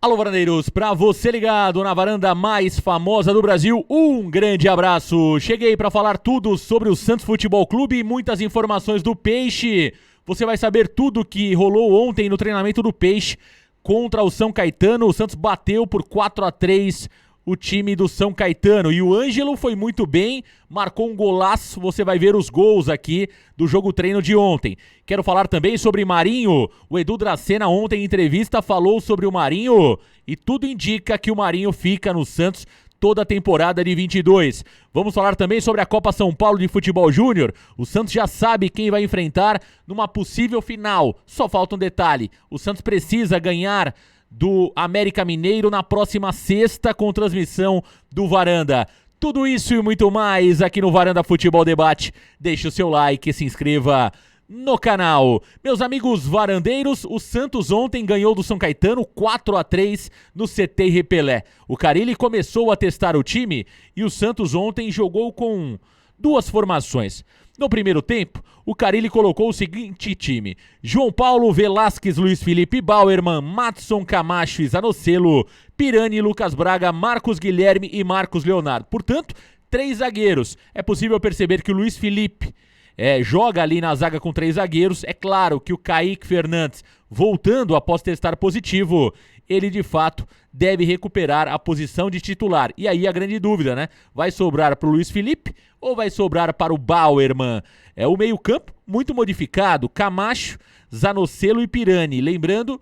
Alô, varandeiros, pra você ligado na varanda mais famosa do Brasil, um grande abraço. Cheguei pra falar tudo sobre o Santos Futebol Clube e muitas informações do Peixe. Você vai saber tudo que rolou ontem no treinamento do Peixe contra o São Caetano. O Santos bateu por 4-3 o time do São Caetano e o Ângelo foi muito bem, marcou um golaço. Você vai ver os gols aqui do jogo treino de ontem. Quero falar também sobre Marinho. O Edu Dracena ontem em entrevista falou sobre o Marinho e tudo indica que o Marinho fica no Santos toda a temporada de 22. Vamos falar também sobre a Copa São Paulo de Futebol Júnior. O Santos já sabe quem vai enfrentar numa possível final. Só falta um detalhe: o Santos precisa ganhar do América Mineiro na próxima sexta com transmissão do Varanda. Tudo isso e muito mais aqui no Varanda Futebol Debate. Deixe o seu like e se inscreva no canal. Meus amigos varandeiros, o Santos ontem ganhou do São Caetano 4-3 no CT Repelé. O Carille começou a testar o time e o Santos ontem jogou com duas formações. No primeiro tempo, o Carille colocou o seguinte time: João Paulo, Velasquez, Luiz Felipe, Bauerman, Matson, Camacho e Zanocelo, Pirani, Lucas Braga, Marcos Guilherme e Marcos Leonardo. Portanto, 3 zagueiros. É possível perceber que o Luiz Felipe joga ali na zaga com 3 zagueiros. É claro que o Kaique Fernandes, voltando após testar positivo, ele de fato deve recuperar a posição de titular. E aí a grande dúvida, né? Vai sobrar para o Luiz Felipe ou vai sobrar para o Bauerman? É o meio-campo muito modificado: Camacho, Zanocelo e Pirani. Lembrando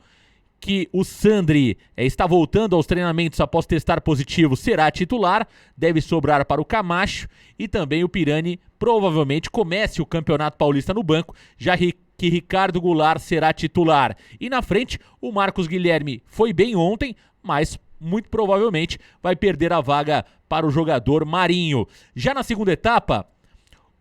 que o Sandri está voltando aos treinamentos após testar positivo, será titular, deve sobrar para o Camacho e também o Pirani provavelmente comece o Campeonato Paulista no banco, já que Ricardo Goulart será titular. E na frente, o Marcos Guilherme foi bem ontem, mas muito provavelmente vai perder a vaga para o jogador Marinho. Já na segunda etapa,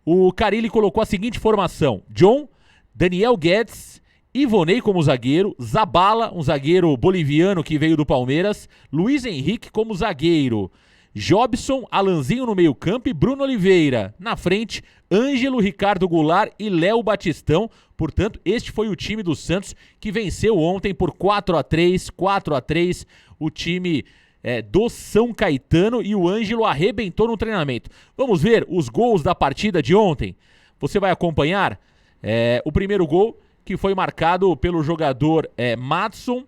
o Carille colocou a seguinte formação: John, Daniel Guedes, Ivonei como zagueiro, Zabala, um zagueiro boliviano que veio do Palmeiras, Luiz Henrique como zagueiro, Jobson, Alanzinho no meio campo e Bruno Oliveira. Na frente, Ângelo, Ricardo Goulart e Léo Batistão. Portanto, este foi o time do Santos que venceu ontem por 4-3, o time do São Caetano, e o Ângelo arrebentou no treinamento. Vamos ver os gols da partida de ontem? Você vai acompanhar o primeiro gol, que foi marcado pelo jogador Matson,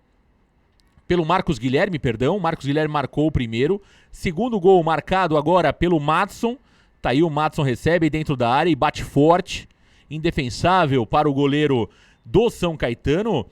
pelo Marcos Guilherme, perdão. Marcos Guilherme marcou o primeiro. Segundo gol marcado agora pelo Matson. Tá aí, o Matson recebe dentro da área e bate forte, indefensável para o goleiro do São Caetano.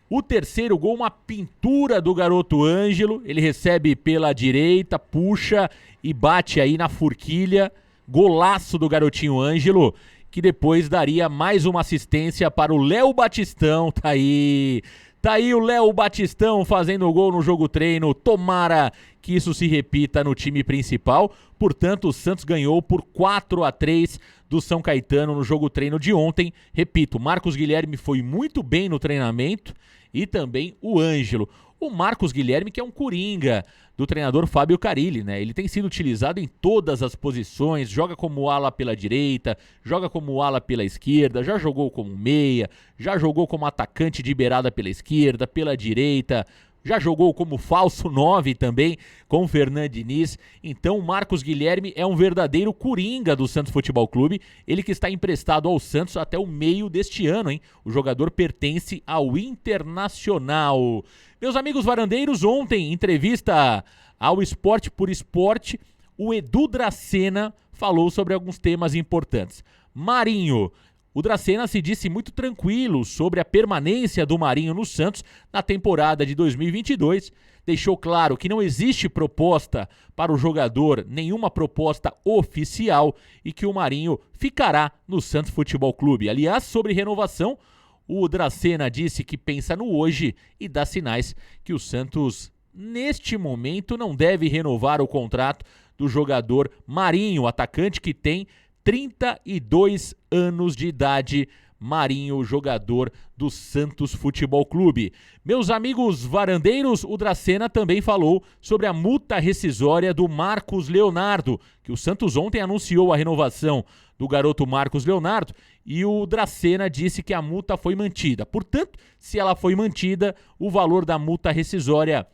O terceiro gol, uma pintura do garoto Ângelo. Ele recebe pela direita, puxa e bate aí na forquilha. Golaço do garotinho Ângelo, que depois daria mais uma assistência para o Léo Batistão. Tá aí o Léo Batistão fazendo o gol no jogo treino. Tomara que isso se repita no time principal. Portanto, o Santos ganhou por 4-3 do São Caetano no jogo treino de ontem. Repito, Marcos Guilherme foi muito bem no treinamento e também o Ângelo. O Marcos Guilherme, que é um coringa do treinador Fábio Carille, né? Ele tem sido utilizado em todas as posições, joga como ala pela direita, joga como ala pela esquerda, já jogou como meia, já jogou como atacante de beirada pela esquerda, pela direita, já jogou como falso 9 também com o Fernando Diniz. Então o Marcos Guilherme é um verdadeiro coringa do Santos Futebol Clube, ele que está emprestado ao Santos até o meio deste ano, hein? O jogador pertence ao Internacional. Meus amigos varandeiros, ontem, entrevista ao Esporte por Esporte, o Edu Dracena falou sobre alguns temas importantes. Marinho. O Dracena se disse muito tranquilo sobre a permanência do Marinho no Santos na temporada de 2022. Deixou claro que não existe proposta para o jogador, nenhuma proposta oficial, e que o Marinho ficará no Santos Futebol Clube. Aliás, sobre renovação, o Dracena disse que pensa no hoje e dá sinais que o Santos, neste momento, não deve renovar o contrato do jogador Marinho, atacante que tem 32 anos de idade. Marinho, jogador do Santos Futebol Clube. Meus amigos varandeiros, o Dracena também falou sobre a multa rescisória do Marcos Leonardo, que o Santos ontem anunciou a renovação do garoto Marcos Leonardo, e o Dracena disse que a multa foi mantida. Portanto, se ela foi mantida, o valor da multa rescisória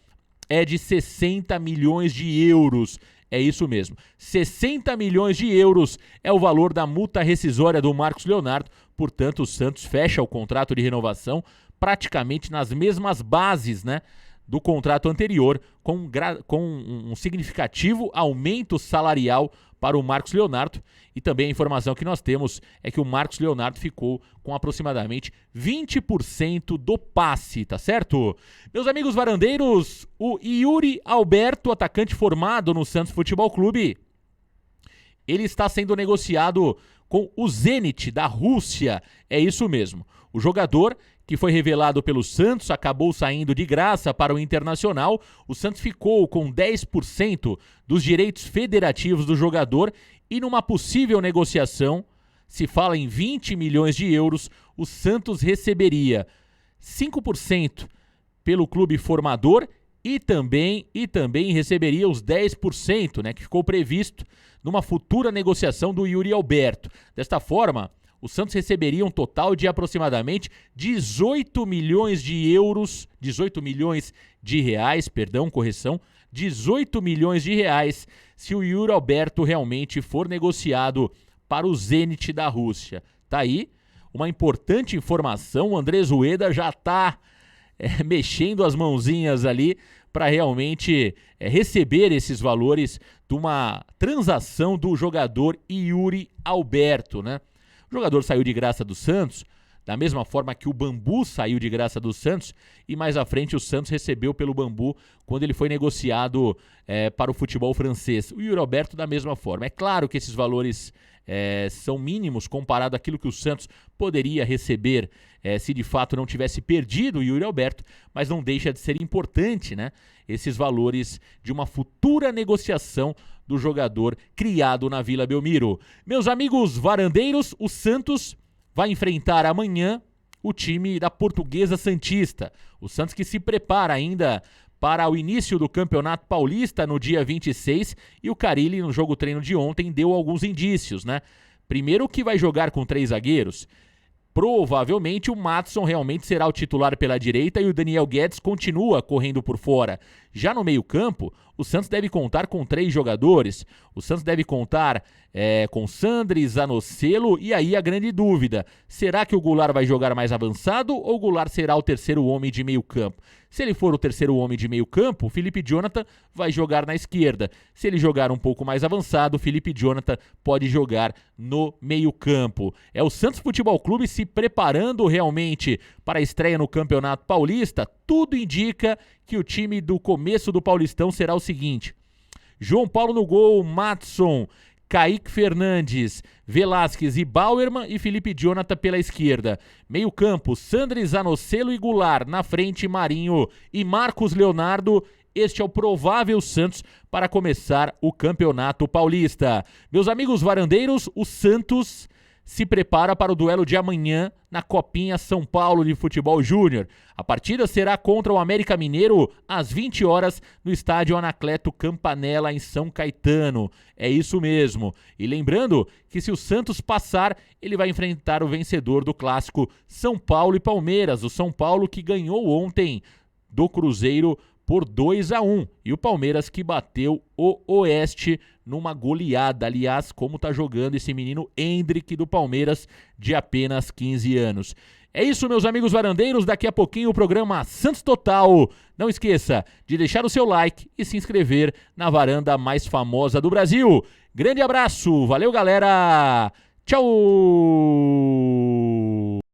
é de 60 milhões de euros. É isso mesmo, 60 milhões de euros é o valor da multa rescisória do Marcos Leonardo. Portanto, o Santos fecha o contrato de renovação praticamente nas mesmas bases, né, do contrato anterior, com um significativo aumento salarial para o Marcos Leonardo. E também a informação que nós temos é que o Marcos Leonardo ficou com aproximadamente 20% do passe, tá certo? Meus amigos varandeiros, o Yuri Alberto, atacante formado no Santos Futebol Clube, ele está sendo negociado com o Zenit da Rússia. É isso mesmo. O jogador, que foi revelado pelo Santos, acabou saindo de graça para o Internacional. O Santos ficou com 10% dos direitos federativos do jogador e numa possível negociação, se fala em 20 milhões de euros, o Santos receberia 5% pelo clube formador e também receberia os 10%, né, que ficou previsto numa futura negociação do Yuri Alberto. Desta forma, o Santos receberia um total de aproximadamente 18 milhões de euros, 18 milhões de reais, 18 milhões de reais, se o Yuri Alberto realmente for negociado para o Zenit da Rússia. Tá aí uma importante informação, o Andrés Rueda já está mexendo as mãozinhas ali para realmente receber esses valores de uma transação do jogador Yuri Alberto, né? O jogador saiu de graça do Santos, da mesma forma que o Bambu saiu de graça do Santos, e mais à frente o Santos recebeu pelo Bambu quando ele foi negociado para o futebol francês. O Yuri Alberto da mesma forma. É claro que esses valores são mínimos comparado àquilo que o Santos poderia receber se de fato não tivesse perdido o Yuri Alberto, mas não deixa de ser importante, né, esses valores de uma futura negociação do jogador criado na Vila Belmiro. Meus amigos varandeiros, o Santos vai enfrentar amanhã o time da Portuguesa Santista. O Santos que se prepara ainda para o início do Campeonato Paulista no dia 26, e o Carille, no jogo treino de ontem, deu alguns indícios, né? Primeiro, que vai jogar com 3 zagueiros. Provavelmente o Maatson realmente será o titular pela direita e o Daniel Guedes continua correndo por fora. Já no meio-campo, o Santos deve contar com 3 jogadores. O Santos deve contar com Sandri, Zanocelo, e aí a grande dúvida: será que o Goulart vai jogar mais avançado ou o Goulart será o terceiro homem de meio-campo? Se ele for o terceiro homem de meio-campo, o Felipe Jonathan vai jogar na esquerda. Se ele jogar um pouco mais avançado, o Felipe Jonathan pode jogar no meio-campo. É o Santos Futebol Clube se preparando realmente para a estreia no Campeonato Paulista. Tudo indica que o time do começo do Paulistão será o seguinte: João Paulo no gol, Maatson, Kaique Fernandes, Velasquez e Bauerman, e Felipe Jonathan pela esquerda. Meio campo, Sandri, Zanocelo e Goulart. Na frente, Marinho e Marcos Leonardo. Este é o provável Santos para começar o Campeonato Paulista. Meus amigos varandeiros, o Santos se prepara para o duelo de amanhã na Copinha São Paulo de Futebol Júnior. A partida será contra o América Mineiro às 20 horas no estádio Anacleto Campanella, em São Caetano. É isso mesmo. E lembrando que se o Santos passar, ele vai enfrentar o vencedor do clássico São Paulo e Palmeiras. O São Paulo que ganhou ontem do Cruzeiro por 2-1. E o Palmeiras que bateu o Oeste numa goleada. Aliás, como tá jogando esse menino Endrick do Palmeiras, de apenas 15 anos. É isso, meus amigos varandeiros. Daqui a pouquinho o programa Santos Total. Não esqueça de deixar o seu like e se inscrever na varanda mais famosa do Brasil. Grande abraço. Valeu, galera. Tchau.